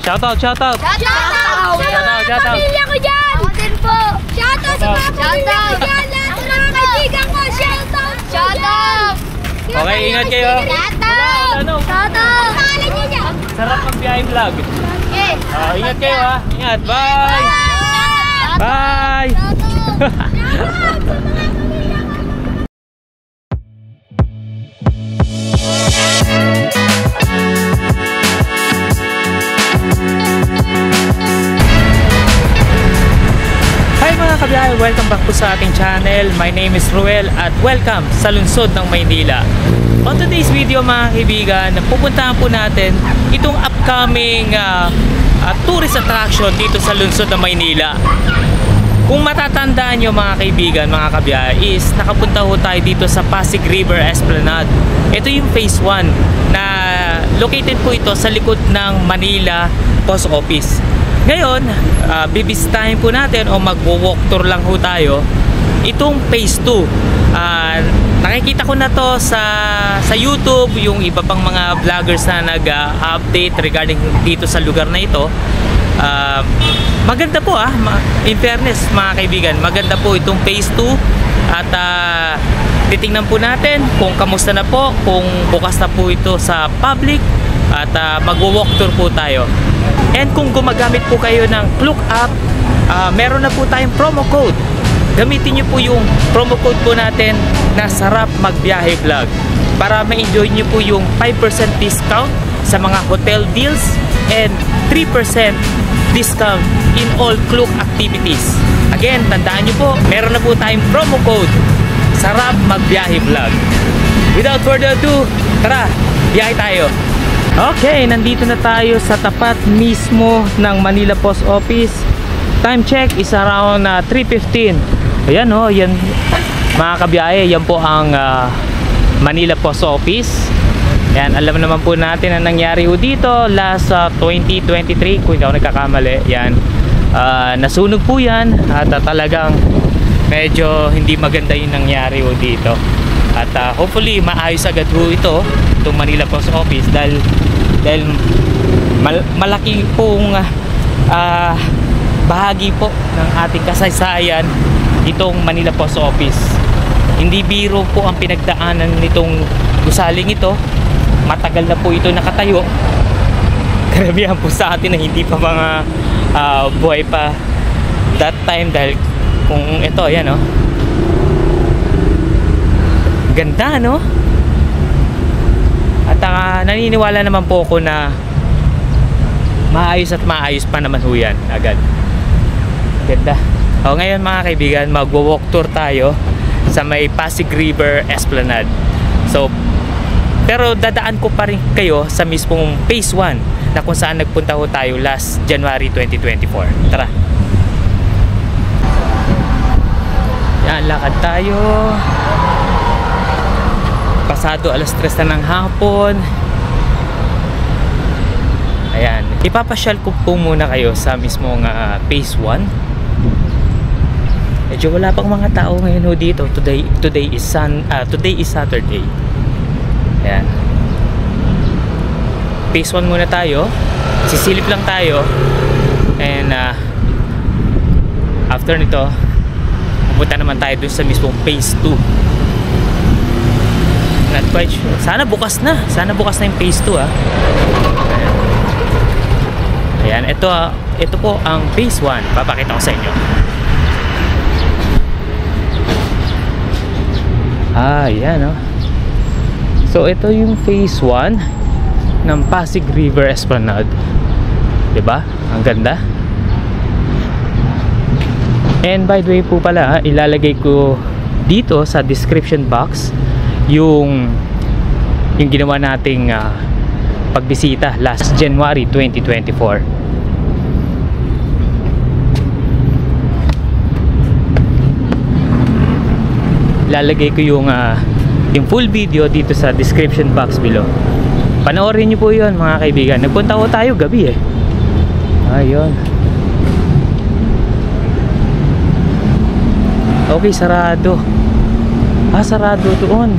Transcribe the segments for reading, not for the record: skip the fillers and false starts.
Shoutout. Shoutout! Pamilya ko dyan! Ako din po! Shoutout sa mga pamilya ko dyan! Lahat ng mga kaibigan ko! Shoutout! Okay, ingat kayo. Shoutout! Pangalan niyo dyan? Sarap magbiyahe vlog. Okay. Ingat kayo ha. Ingat. Bye! Bye! Shoutout sa mga pamilya ko! Hi mga kabiyahe! Welcome back po sa ating channel. My name is Ruel at welcome sa lungsod ng Maynila. On today's video mga kaibigan, pupuntahan po natin itong upcoming tourist attraction dito sa lungsod ng Maynila. Kung matatandaan nyo mga kaibigan, mga kabiyahe, is nakapunta ho tayo dito sa Pasig River Esplanade. Ito yung phase 1 na located po ito sa likod ng Manila Post Office. Ngayon, bibisitahin po natin o mag-walk tour lang ho tayo itong phase 2. Nakikita ko na to sa YouTube, yung iba pang mga vloggers na nag-update regarding dito sa lugar na ito. Maganda po in fairness mga kaibigan, maganda po itong phase 2 at titingnan po natin kung kamusta na po, kung bukas na po ito sa public at mag-walk tour po tayo. And kung gumagamit po kayo ng Klook app, meron na po tayong promo code. Gamitin nyo po yung promo code po natin na Sarap Magbiyahe Vlog para ma-enjoy nyo po yung 5% discount sa mga hotel deals and 3% discount in all Klook activities. Again, tandaan nyo po, meron na po tayong promo code Sarap Magbiyahe Vlog. Without further ado, tara, biyahe tayo. Okay, nandito na tayo sa tapat mismo ng Manila Post Office. Time check is around 3:15. Ayan yan mga kabiyahe, yan po ang Manila Post Office. Ayan, alam naman po natin ang nangyari dito last 2023 kung hindi ako nagkakamali. Ayan, nasunog po yan at talagang medyo hindi maganda yung nangyari dito. At hopefully maayos agad itong Manila Post Office dahil malaki pong bahagi po ng ating kasaysayan itong Manila Post Office. Hindi biro po ang pinagdaanan nitong gusaling ito. Matagal na po ito nakatayo. Karamihan po sa atin na hindi pa mga buhay pa that time dahil kung ito, ayan ganda at naniniwala naman po ako na maayos at maayos pa naman yan agad. Ganda. Ngayon mga kaibigan, mag-walk tour tayo sa may Pasig River Esplanade. Pero dadaan ko pa rin kayo sa mismong phase 1 na kung saan nagpunta tayo last January 2024. Tara. Yan, lakad tayo. Pasado alas 3 na ng hapon. Ayan, ipapasyal ko po muna kayo sa mismong phase 1. Medyo wala pang mga tao ngayon dito. Today is Saturday. Ayan, phase 1 muna tayo. Sisilip lang tayo. And after nito, pupunta naman tayo dun sa mismong phase 2. Not quite sure. Sana bukas na yung phase 2 Ayan, ito po ang phase 1. Papakita ko sa inyo. Ayan So ito yung phase 1 ng Pasig River Esplanade. Diba? Ang ganda. And by the way po pala, ilalagay ko dito sa description box yung ginawa nating pagbisita last January 2024. Lalagay ko yung full video dito sa description box below. Panoorin nyo po yun mga kaibigan. Nagpunta ko tayo gabi ayun. Okay, sarado. Sarado doon.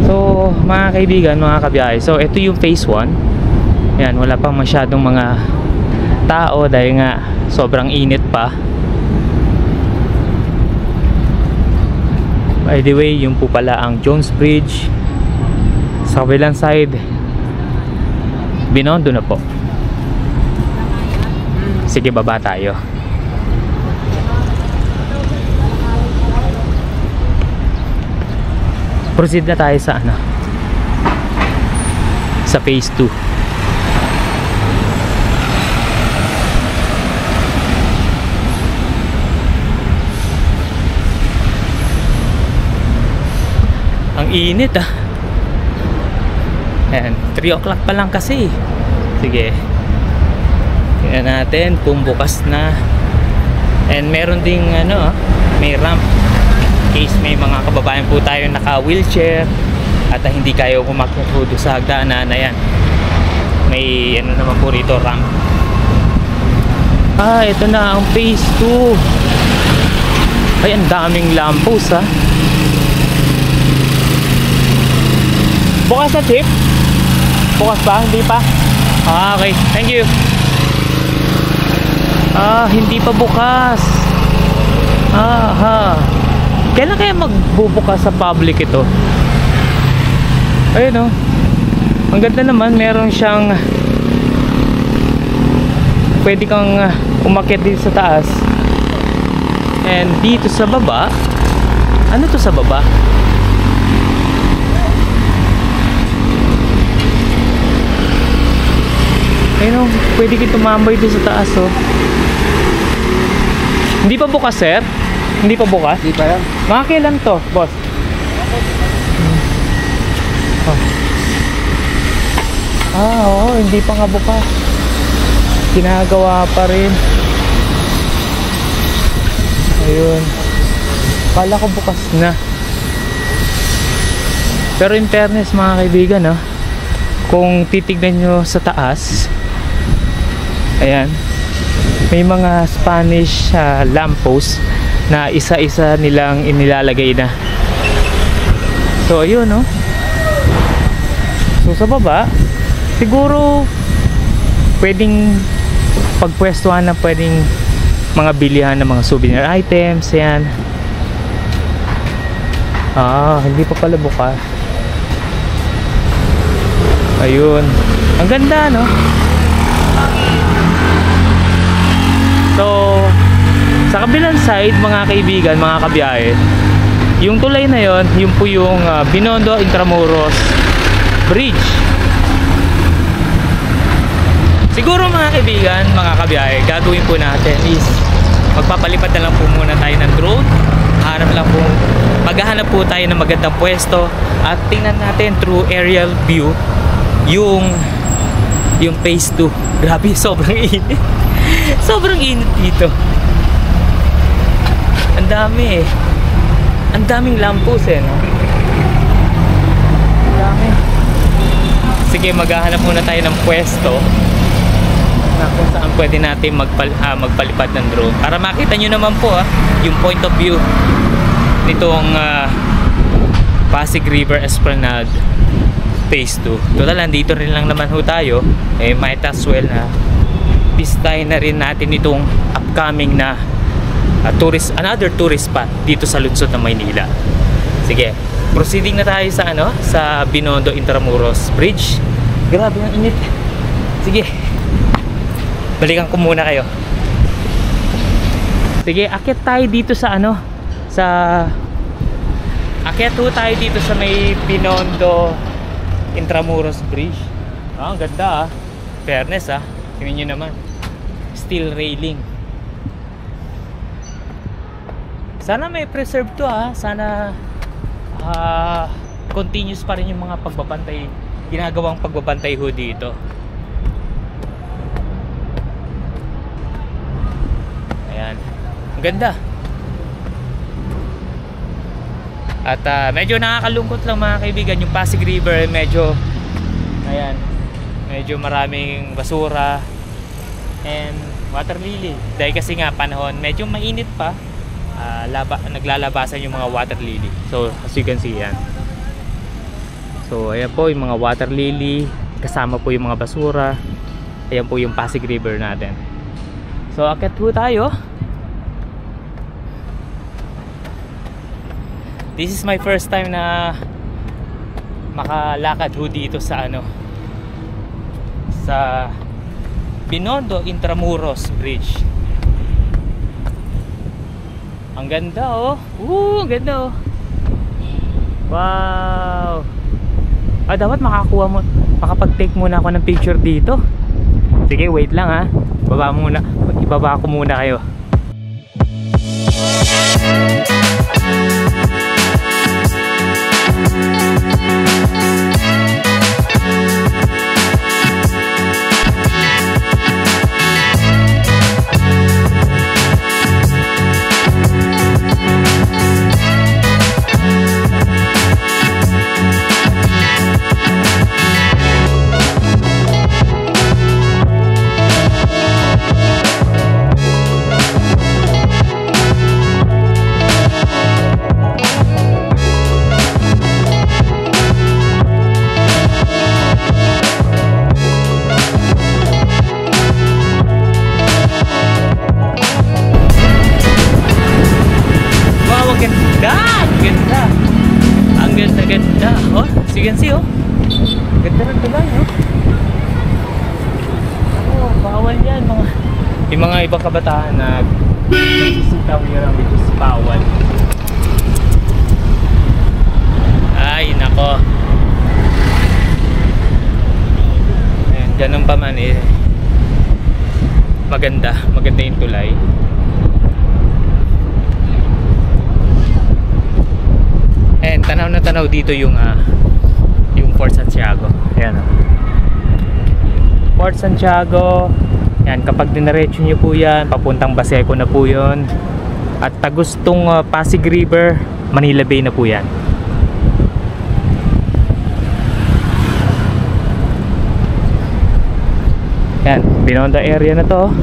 So mga kaibigan, mga kabiyahe, so ito yung phase 1. Yan, wala pang masyadong mga tao dahil nga sobrang init pa. By the way, yung po pala ang Jones Bridge. Sa kabilang side, Binondo na po. Sige, baba tayo. Proceed na tayo sa ano, sa phase 2. Ang init ah. Ayan, 3 o'clock pa lang kasi. Sige, tingnan natin kung bukas na. And meron ding ano, may ramp in case may mga kababayan po tayo naka wheelchair at hindi kayo umakyat po doon sa hagdanan. Ayan, may ano naman po rito, ramp. Ah, ito na ang phase 2. Ay, ang daming lampos ah. Bukas na, Chip? Bukas pa? Hindi pa? Ah, okay. Thank you. Ah, hindi pa bukas. Aha. Kailan kaya magbubukas sa public ito? Ayun oh. Ang ganda naman. Meron siyang pwede kang umakyat dito sa taas. And dito sa baba, ano to sa baba? Ayun oh, pwede kayo tumambay dito sa taas oh. Hindi pa bukas, sir? Hindi pa bukas? Hindi pa yan. Mga kailan to, boss? Oh. Ah, oo, hindi pa nga bukas. Ginagawa pa rin. Ayun. Kala ko bukas na. Pero in fairness mga kaibigan, no? Kung titignan nyo sa taas, ayan, may mga Spanish lamppost na isa-isa nilang inilalagay na. So ayun no. So sa baba siguro pwedeng pagpwestuhan na pwedeng mga bilihan ng mga souvenir items. Yan. Ah, hindi pa pala bukas. Ayun. Ang ganda no. So sa kabilang side mga kaibigan, mga kabiyahe, yung tulay na yon, yun po yung Binondo Intramuros Bridge. Siguro mga kaibigan, mga kabiyahe, gagawin po natin is magpapalipad na lang po muna tayo ng drone. Maghahanap po tayo ng magandang pwesto at tingnan natin through aerial view yung phase 2. Grabe, sobrang init. Sobrang init dito. Ang dami eh. Ang daming lampos eh, no? Ang dami. Sige, maghahanap muna tayo ng pwesto na kung saan pwede natin magpalipad ng drone para makita nyo naman po yung point of view nitong Pasig River Esplanade phase 2. Total, nandito rin lang naman ho tayo. Eh, might as well na pistahin na rin natin itong upcoming na another tourist spot dito sa lungsod ng Maynila. Sige, proceeding na tayo sa sa Binondo Intramuros Bridge. Grabe ang init. Sige, balikan ko muna kayo. Sige, akyat tayo dito sa akyat ho tayo dito sa may Binondo Intramuros Bridge. Ang ganda fairness tingnan nyo naman, steel railing. Sana may preserve to sana continuous pa rin yung mga pagbabantay, ginagawang pagbabantay ho dito. Ayan, ang ganda. At medyo nakakalungkot lang mga kaibigan, yung Pasig River medyo, ayan, medyo maraming basura and water lily dahil kasi nga panahon medyo mainit pa. Naglalabasan yung mga water lily. So as you can see yan. So ayan po yung mga water lily, kasama po yung mga basura. Ayan po yung Pasig River natin. So akit po tayo. This is my first time na makalakad ho dito sa sa Binondo Intramuros Bridge. Ang ganda oh. Ang ganda oh. Wow. Dapat makapag-take muna ako ng picture dito. Sige, wait lang ha. Ibaba ko muna kayo. Ganda. Oh, sigansi oh. Ganda rin tulay oh. Oh, bawal yan yung mga ibang kabataan na nagsisitaw nila which is bawal. Ay, nako. Ayan, ganun pa man eh. Maganda yung tulay. And tanaw na tanaw dito yung Fort Santiago. Ayan oh. Fort Santiago. Yan, kapag dinaretso nyo po yan, papuntang Baseco na po yun. At tagustong Pasig River, Manila Bay na po yan. Yan, Binondo area na to.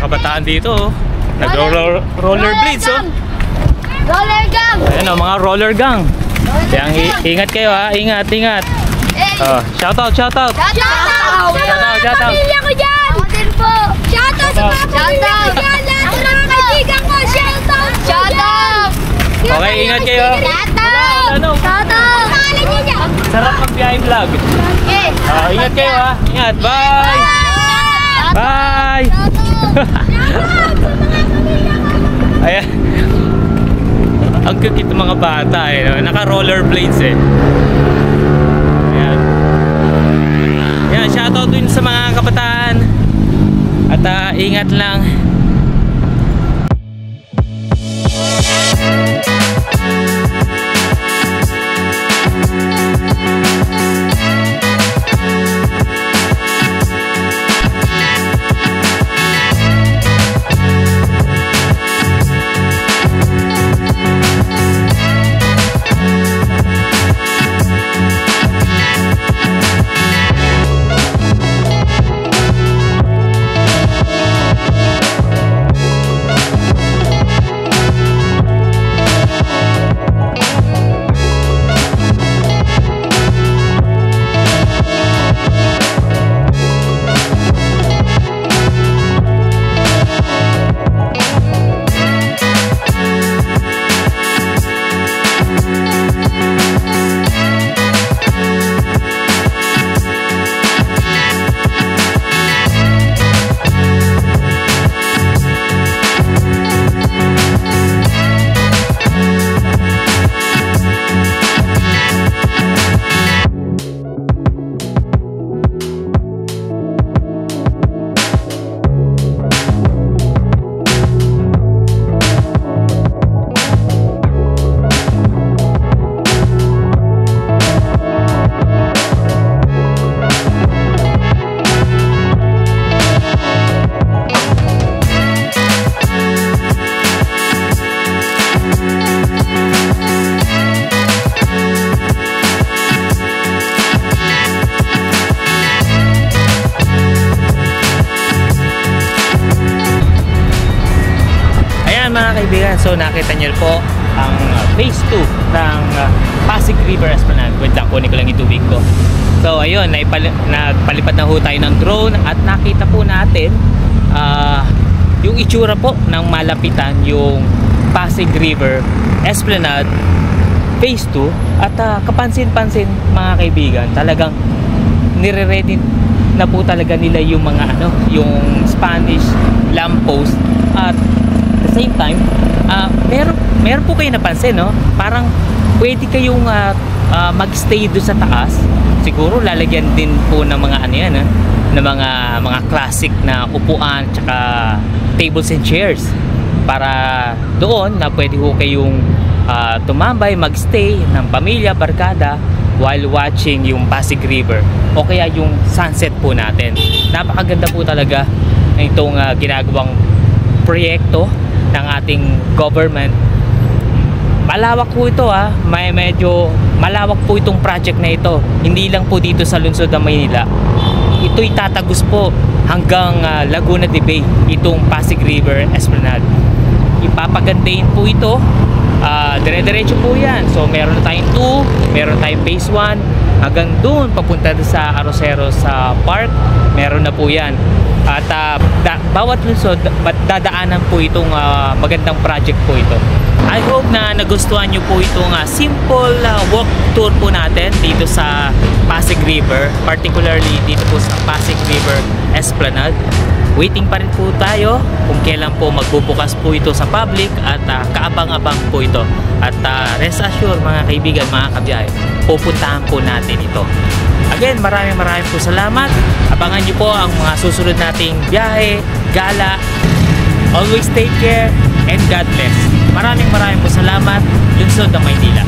Kabataan dito oh. Nag-rollerblades oh. Roller gang! Ayan oh, mga roller gang. Kaya ingat kayo ha, ingat. Shoutout. Shoutout! Pamilya ko dyan! Ako din po! Shoutout sa mga pamilya ko dyan! Lahat ng mga kaibigan ko! Shoutout! Okay, ingat kayo! Shoutout! Sarap mag-biyahe vlog. Ingat kayo ha, ingat, bye! Bye! Ayan. Ang cute ng mga bata eh, no? Naka rollerblades eh. Ayan. Ayan, shoutout din sa mga kabataan. At ingat lang. kaibigan, so nakita niyo po ang phase 2 ng Pasig River Esplanade. Wait lang, kunin ko lang yung tubig ko. So ayun, nagpalipad na ho tayo ng drone at nakita po natin yung itsura po ng malapitan yung Pasig River Esplanade phase 2 at kapansin-pansin mga kaibigan, talagang nire-ready na po talaga nila yung mga yung Spanish lamppost at the same time meron po kayo napansin, no? Parang pwede kayong magstay doon sa taas. Siguro lalagyan din po ng mga ng mga classic na upuan tsaka tables and chairs para doon na pwede ho kayong tumambay, magstay ng pamilya, barkada while watching yung Pasig River o kaya yung sunset po natin. Napakaganda po talaga itong ginagawang proyekto ng ating government. Malawak po ito, medyo malawak po itong project na ito. Hindi lang po dito sa lungsod ng Maynila. Ito'y tatagos po hanggang Laguna de Bay, itong Pasig River Esplanade. Ipapagandahin po ito. Dire-diretso po yan. So meron na tayong 2, meron tayong phase 1 hanggang doon papunta sa Arroceros sa park. Meron na po yan. At bawat lungsod dadaanan po itong magandang project po ito. I hope na nagustuhan nyo po itong simple walk tour po natin dito sa Pasig River, particularly dito po sa Pasig River Esplanade. Waiting pa rin po tayo kung kailan po magbubukas po ito sa public at kaabang-abang po ito. At rest assured mga kaibigan, mga kabiyahe, pupuntahan po natin ito. Again, maraming po salamat. Abangan nyo po ang mga susunod nating biyahe, gala. Always take care and God bless. Maraming po salamat. Lungsod ng Maynila.